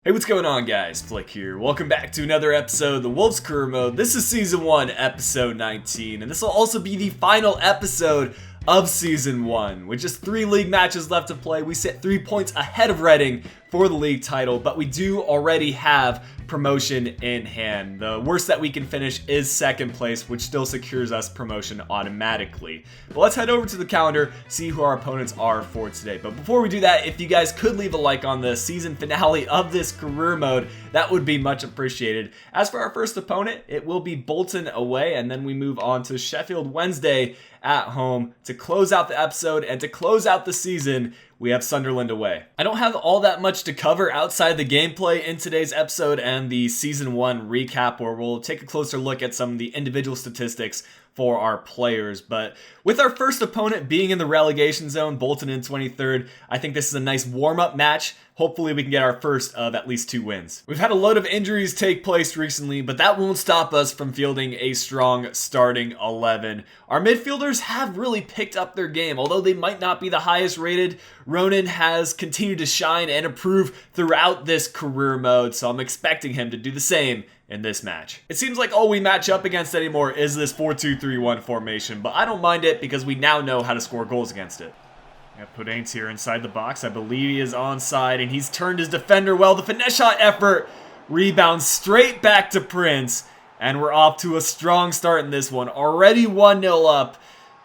Hey, what's going on, guys? Flick here. Welcome back to another episode of the Wolves Career Mode. This is Season 1, Episode 19, and this will also be the final episode of Season 1. With just 3 league matches left to play, we sit 3 points ahead of Reading for the league title, but we do already have promotion in hand. The worst that we can finish is second place, which still secures us promotion automatically. But let's head over to the calendar, see who our opponents are for today. But before we do that, if you guys could leave a like on the season finale of this career mode, that would be much appreciated. As for our first opponent, it will be Bolton away, and then we move on to Sheffield Wednesday at home to close out the episode, and to close out the season, we have Sunderland away. I don't have all that much to cover outside the gameplay in today's episode and the Season 1 recap, where we'll take a closer look at some of the individual statistics for our players. But with our first opponent being in the relegation zone, Bolton in 23rd, I think this is a nice warm-up match. Hopefully we can get our first of at least 2 wins. We've had a load of injuries take place recently, but that won't stop us from fielding a strong starting 11. Our midfielders have really picked up their game. Although they might not be the highest rated, Ronan has continued to shine and improve throughout this career mode, so I'm expecting him to do the same in this match. It seems like all we match up against anymore is this 4-2-3-1 formation, but I don't mind it because we now know how to score goals against it. Podain's here inside the box. I believe he is onside, and he's turned his defender well. The finesse shot effort rebounds straight back to Prince, and we're off to a strong start in this one. Already 1-0 up,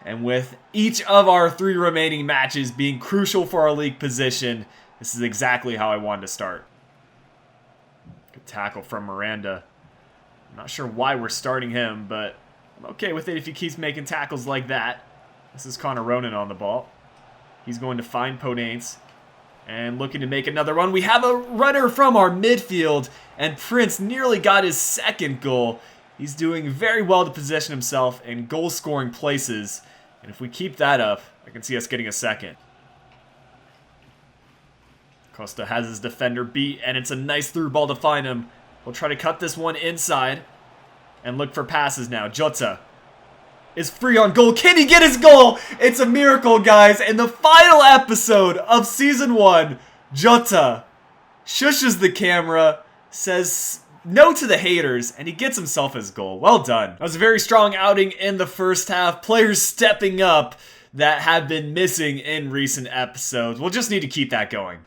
and with each of our 3 remaining matches being crucial for our league position, this is exactly how I wanted to start. Good tackle from Miranda. I'm not sure why we're starting him, but I'm okay with it if he keeps making tackles like that. This is Connor Ronan on the ball. He's going to find Podain's and looking to make another run. We have a runner from our midfield, and Prince nearly got his second goal. He's doing very well to position himself in goal-scoring places, and if we keep that up, I can see us getting a second. Costa has his defender beat, and it's a nice through ball to find him. We'll try to cut this one inside and look for passes now. Jota is free on goal. Can he get his goal? It's a miracle, guys. In the final episode of Season 1, Jota shushes the camera, says no to the haters, and he gets himself his goal. Well done. That was a very strong outing in the first half. Players stepping up that have been missing in recent episodes. We'll just need to keep that going.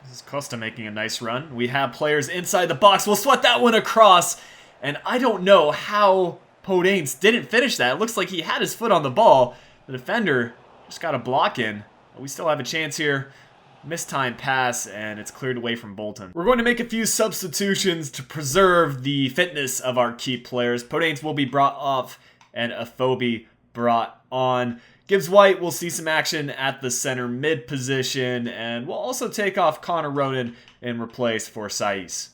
This is Costa making a nice run. We have players inside the box. We'll sweat that one across, and I don't know how Podain's didn't finish that. It looks like he had his foot on the ball. The defender just got a block in. But we still have a chance here. Mistimed pass, and it's cleared away from Bolton. We're going to make a few substitutions to preserve the fitness of our key players. Podain's will be brought off, and Afobe brought on. Gibbs White will see some action at the center mid position, and we'll also take off Connor Ronan in replace for Saiz.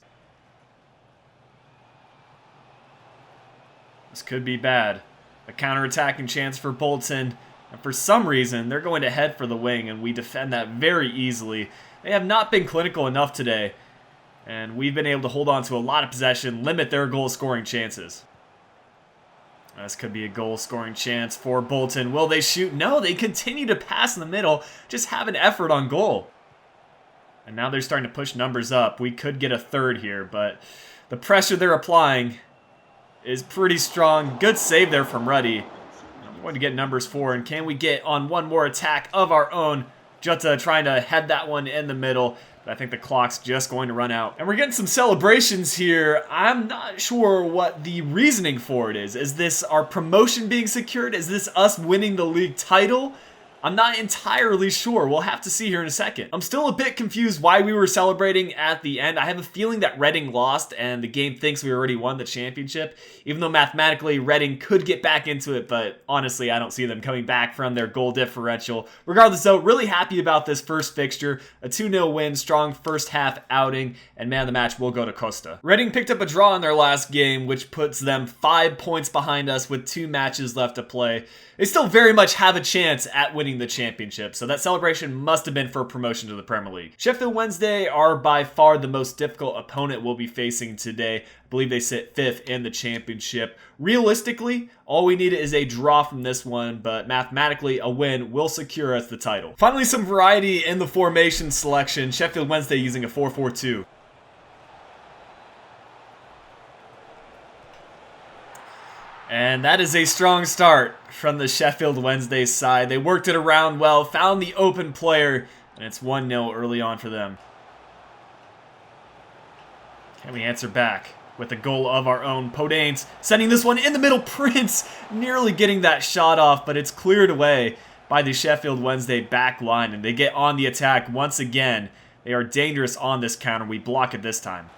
This could be bad. A counter-attacking chance for Bolton. And for some reason, they're going to head for the wing, and we defend that very easily. They have not been clinical enough today, and we've been able to hold on to a lot of possession, limit their goal-scoring chances. This could be a goal-scoring chance for Bolton. Will they shoot? No, they continue to pass in the middle, just have an effort on goal. And now they're starting to push numbers up. We could get a third here, but the pressure they're applying is pretty strong. Good save there from Ruddy. I'm going to get numbers 4, and can we get on one more attack of our own? Jota trying to head that one in the middle, but I think the clock's just going to run out. And we're getting some celebrations here. I'm not sure what the reasoning for it is. Is this our promotion being secured? Is this us winning the league title? I'm not entirely sure. We'll have to see here in a second. I'm still a bit confused why we were celebrating at the end. I have a feeling that Reading lost and the game thinks we already won the championship, even though mathematically Reading could get back into it, but honestly, I don't see them coming back from their goal differential. Regardless though, really happy about this first fixture. A 2-0 win, strong first half outing, and man of the match will go to Costa. Reading picked up a draw in their last game, which puts them 5 points behind us with 2 matches left to play. They still very much have a chance at winning winning the championship, so that celebration must have been for promotion to the Premier League. Sheffield Wednesday are by far the most difficult opponent we'll be facing today. I believe they sit 5th in the championship. Realistically, all we need is a draw from this one, but mathematically, a win will secure us the title. Finally, some variety in the formation selection. Sheffield Wednesday using a 4-4-2. And that is a strong start from the Sheffield Wednesday side. They worked it around well, found the open player, and it's 1-0 early on for them. Can we answer back with a goal of our own? Podanes sending this one in the middle. Prince nearly getting that shot off, but it's cleared away by the Sheffield Wednesday back line, and they get on the attack once again. They are dangerous on this counter. We block it this time.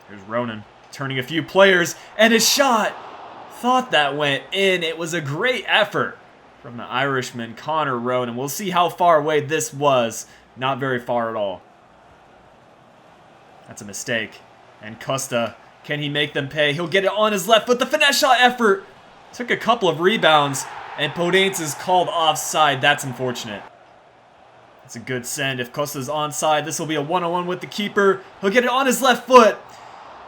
Here's Ronan. Turning a few players, and his shot, thought that went in. It was a great effort from the Irishman, Connor Ronan. We'll see how far away this was. Not very far at all. That's a mistake. And Costa, can he make them pay? He'll get it on his left foot. The finesse shot effort took a couple of rebounds, and Podanes is called offside. That's unfortunate. It's a good send. If Costa's onside, this will be a one-on-one with the keeper. He'll get it on his left foot.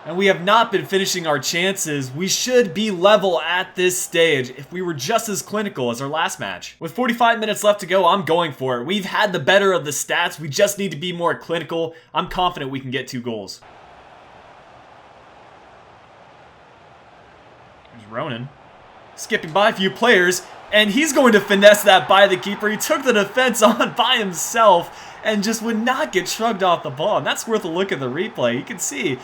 And we have not been finishing our chances. We should be level at this stage if we were just as clinical as our last match. With 45 minutes left to go, I'm going for it. We've had the better of the stats. We just need to be more clinical. I'm confident we can get 2 goals. There's Ronan. Skipping by a few players, and he's going to finesse that by the keeper. He took the defense on by himself and just would not get shrugged off the ball. And that's worth a look at the replay. You can see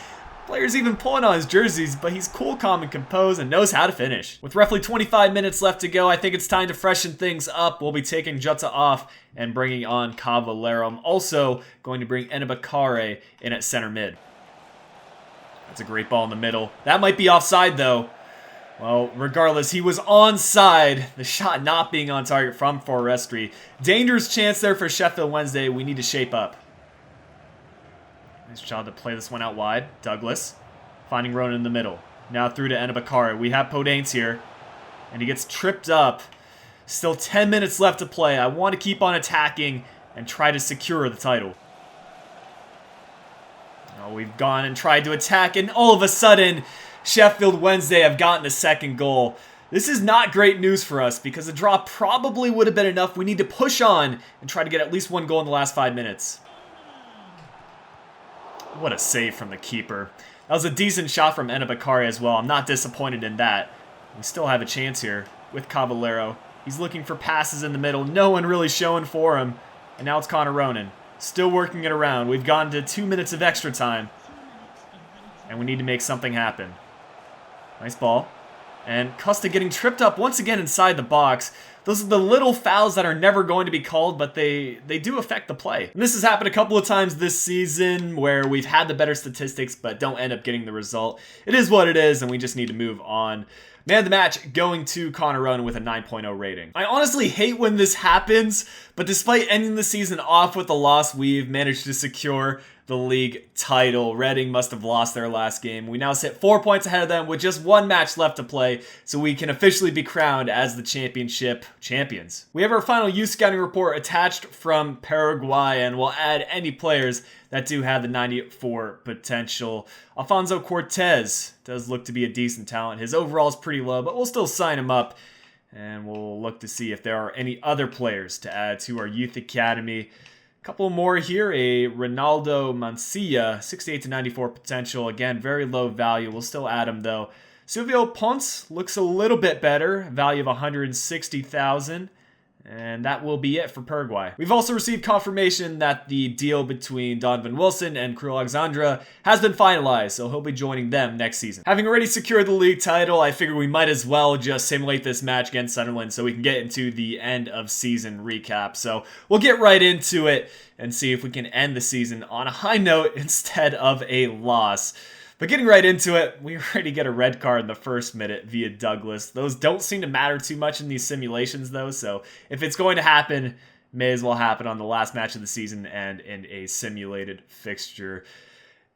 players even pulling on his jerseys, but he's cool, calm, and composed and knows how to finish. With roughly 25 minutes left to go, I think it's time to freshen things up. We'll be taking Jota off and bringing on Cavallero. I'm also going to bring Enabakare in at center mid. That's a great ball in the middle. That might be offside, though. Well, regardless, he was onside. The shot not being on target from Forestry. Dangerous chance there for Sheffield Wednesday. We need to shape up. Nice job to play this one out wide. Douglas finding Ronan in the middle. Now through to Enabakare. We have Podanes here. And he gets tripped up. Still 10 minutes left to play. I want to keep on attacking and try to secure the title. Oh, we've gone and tried to attack, and all of a sudden, Sheffield Wednesday have gotten a second goal. This is not great news for us because a draw probably would have been enough. We need to push on and try to get at least 1 goal in the last 5 minutes. What a save from the keeper. That was a decent shot from Enabakare as well. I'm not disappointed in that. We still have a chance here with Cavallero. He's looking for passes in the middle. No one really showing for him. And now it's Connor Ronan. Still working it around. We've gone to 2 minutes of extra time. And we need to make something happen. Nice ball. And Costa getting tripped up once again inside the box. Those are the little fouls that are never going to be called, but they do affect the play. And this has happened a couple of times this season where we've had the better statistics but don't end up getting the result. It is what it is, and we just need to move on. Man of the match going to Connor Ronan with a 9.0 rating. I honestly hate when this happens, but despite ending the season off with a loss, we've managed to secure the league title. Reading must have lost their last game. We now sit 4 points ahead of them with just 1 match left to play, so we can officially be crowned as the championship champions. We have our final youth scouting report attached from Paraguay, and we'll add any players that do have the 94 potential. Alfonso Cortez does look to be a decent talent. His overall is pretty low, but we'll still sign him up, and we'll look to see if there are any other players to add to our youth academy. Couple more here. A Ronaldo Mancilla, 68 to 94 potential. Again, very low value. We'll still add him though. Silvio Ponce looks a little bit better. Value of 160,000. And that will be it for Paraguay. We've also received confirmation that the deal between Donovan Wilson and Krill Alexandra has been finalized, so he'll be joining them next season. Having already secured the league title, I figure we might as well just simulate this match against Sunderland so we can get into the end of season recap. So we'll get right into it and see if we can end the season on a high note instead of a loss. But getting right into it, we already get a red card in the first minute via Douglas. Those don't seem to matter too much in these simulations though, so if it's going to happen, may as well happen on the last match of the season and in a simulated fixture.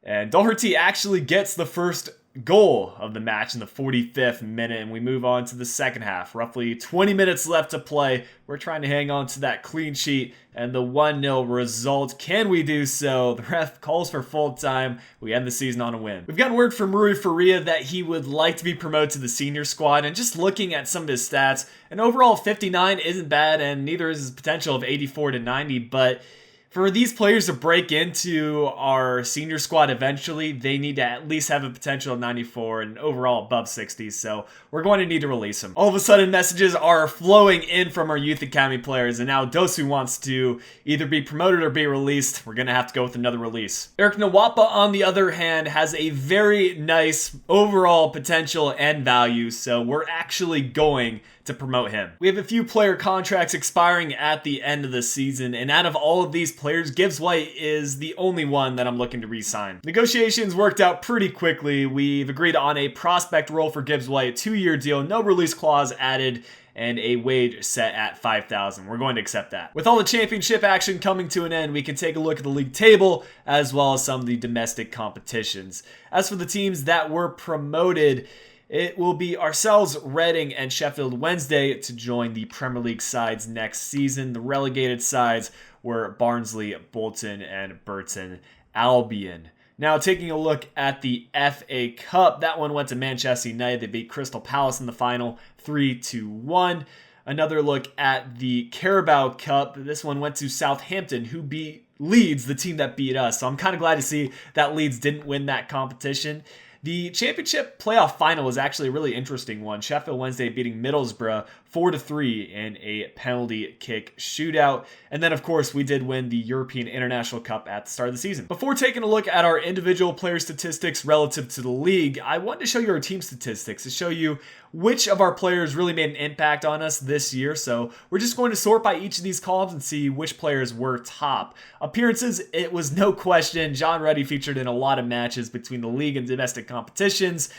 And Doherty actually gets the first goal of the match in the 45th minute, and we move on to the second half. Roughly 20 minutes left to play. We're trying to hang on to that clean sheet and the 1-0 result. Can we do so? The ref calls for full time. We end the season on a win. We've gotten word from Rui Faria that he would like to be promoted to the senior squad, and just looking at some of his stats, an overall 59 isn't bad, and neither is his potential of 84 to 90, but for these players to break into our senior squad eventually, they need to at least have a potential of 94 and overall above 60, so we're going to need to release him. All of a sudden, messages are flowing in from our youth academy players, and now Dosu wants to either be promoted or be released. We're going to have to go with another release. Eric Nwapa, on the other hand, has a very nice overall potential and value, so we're actually going to promote him. We have a few player contracts expiring at the end of the season, and out of all of these players, Gibbs White is the only one that I'm looking to re-sign. Negotiations worked out pretty quickly. We've agreed on a prospect role for Gibbs White, 2-year deal, no release clause added, and a wage set at $5,000. We're going to accept that. With all the championship action coming to an end, we can take a look at the league table as well as some of the domestic competitions. As for the teams that were promoted, it will be ourselves, Reading, and Sheffield Wednesday to join the Premier League sides next season. The relegated sides were Barnsley, Bolton, and Burton Albion. Now, taking a look at the FA Cup, that one went to Manchester United. They beat Crystal Palace in the final 3-1. Another look at the Carabao Cup. This one went to Southampton, who beat Leeds, the team that beat us. So I'm kind of glad to see that Leeds didn't win that competition. The championship playoff final was actually a really interesting one. Sheffield Wednesday beating Middlesbrough 4-3 in a penalty kick shootout. And then, of course, we did win the European International Cup at the start of the season. Before taking a look at our individual player statistics relative to the league, I wanted to show you our team statistics to show you which of our players really made an impact on us this year. So we're just going to sort by each of these columns and see which players were top. Appearances, it was no question. John Ruddy featured in a lot of matches between the league and domestic competitions.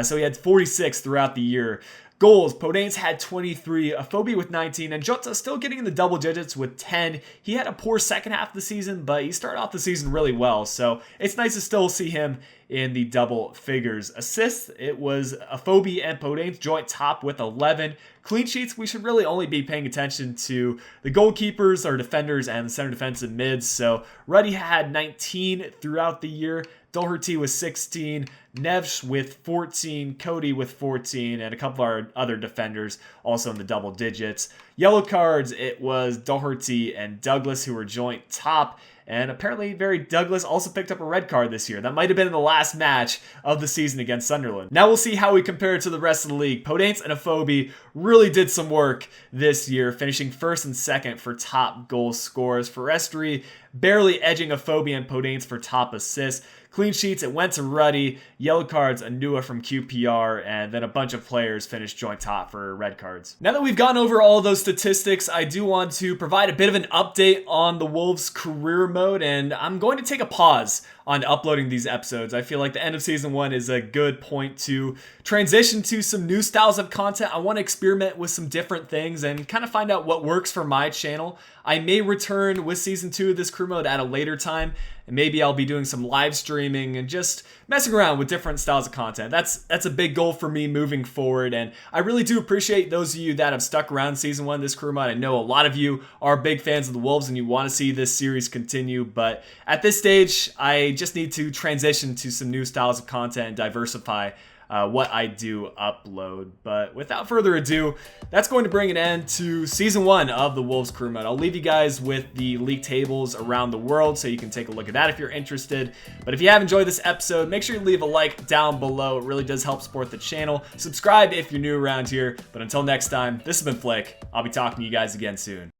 So he had 46 throughout the year. Goals, Podain's had 23, Afobe with 19, and Jota still getting in the double digits with 10. He had a poor second half of the season, but he started off the season really well, so it's nice to still see him in the double figures. Assists, it was Afobe and Podain's joint top with 11. Clean sheets, we should really only be paying attention to the goalkeepers, our defenders, and the center defensive mids. So Ruddy had 19 throughout the year. Doherty with 16, Neves with 14, Cody with 14, and a couple of our other defenders also in the double digits. Yellow cards, it was Doherty and Douglas who were joint top. And apparently, Douglas also picked up a red card this year. That might have been in the last match of the season against Sunderland. Now we'll see how we compare to the rest of the league. Podain's and Afobe really did some work this year, finishing first and second for top goal scorers. Forestry barely edging Afobe and Podain's for top assists. Clean sheets, it went to Ruddy. Yellow cards, Anua from QPR, and then a bunch of players finished joint top for red cards. Now that we've gone over all those statistics, I do want to provide a bit of an update on the Wolves career mode, and I'm going to take a pause on uploading these episodes. I feel like the end of season 1 is a good point to transition to some new styles of content. I want to experiment with some different things and kind of find out what works for my channel. I may return with season 2 of this crew mode at a later time, and maybe I'll be doing some live streaming and just messing around with different styles of content. That's a big goal for me moving forward, and I really do appreciate those of you that have stuck around season 1 of this crew mode. I know a lot of you are big fans of the Wolves and you want to see this series continue, but at this stage, I just need to transition to some new styles of content and diversify what I do upload. But without further ado, that's going to bring an end to season 1 of the Wolves crew mode. I'll leave you guys with the league tables around the world so you can take a look at that if you're interested. But if you have enjoyed this episode, make sure you leave a like down below. It really does help support the channel. Subscribe if you're new around here. But until next time, this has been Flick. I'll be talking to you guys again soon.